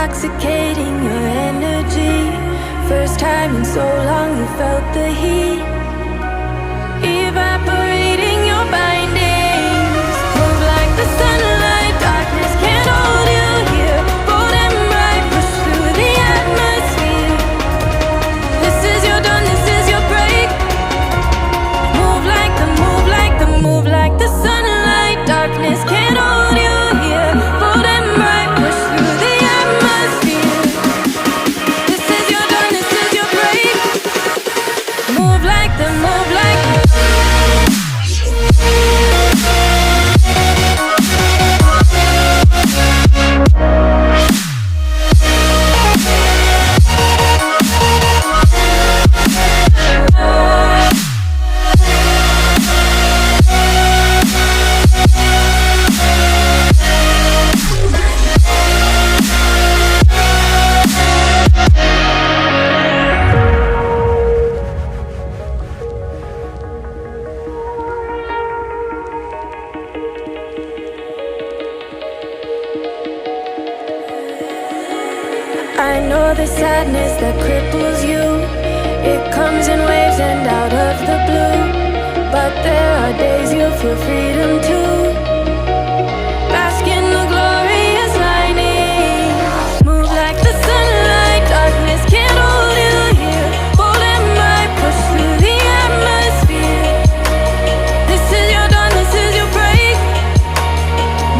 intoxicating your energy. First time in so long you felt the heat evaporating your bindings. Move like the sunlight, darkness can't hold you here. Bold and bright, push through the atmosphere. This is your dawn, this is your break. Move like the, move like the, move like the sunlight, darkness can't hold you here. Bold and bright, push through the atmosphere. This is your dawn, this is your break. Move like the, move like the. I know the sadness that cripples you. It comes in waves and out of the blue. But there are days you feel freedom too. Bask in the glorious lightning. Move like the sunlight, darkness can't hold you here. Bold and bright, push through the atmosphere. This is your dawn, this is your break.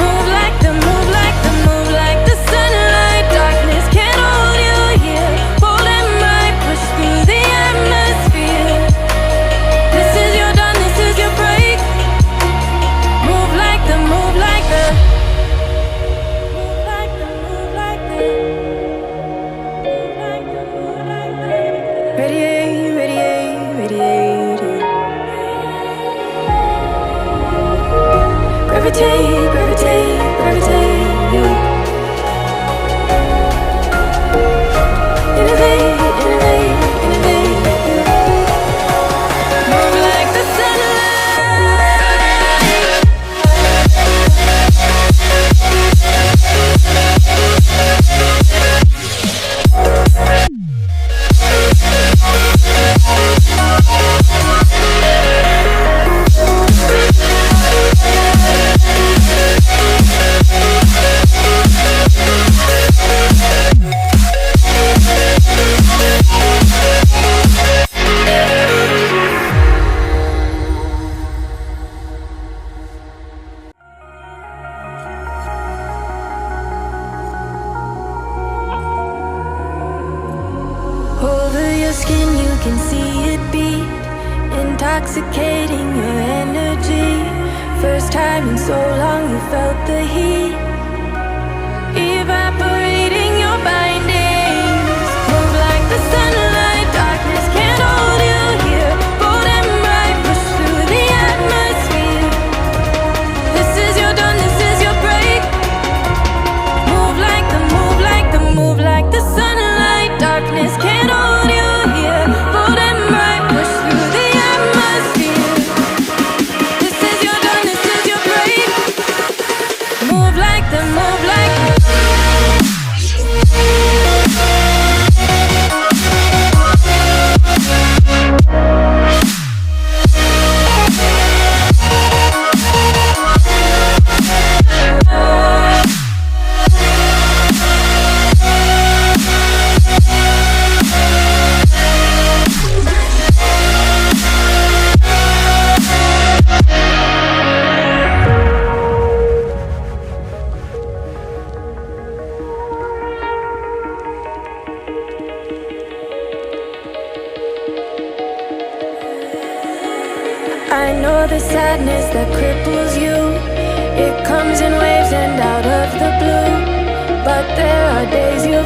Move like the, move like the, move like the sunlight, darkness can't hold you here. Bold and bright, push through the atmosphere. This is your dawn, this is your break. Move like the, move like the, move like the, move like the, move like the, move like the. Radiate, radiate, radiate. Gravitate, gravitate, gravitate. Innovate, innovate, innovate. Move like the over your skin, you can see it beat, intoxicating your energy. First time in so long you felt the heat evaporating your bindings. Move like the sunlight, darkness can't hold you here. Bold and bright, push through the atmosphere. This is your dawn, this is your break. Move like the, move like the, move like the sunlight, darkness can't hold you here. Bold and bright, push through the atmosphere. This is your dawn, this is your break. Move like the, move like the. I know the sadness that cripples you. It comes in waves and out of the blue. But there are days you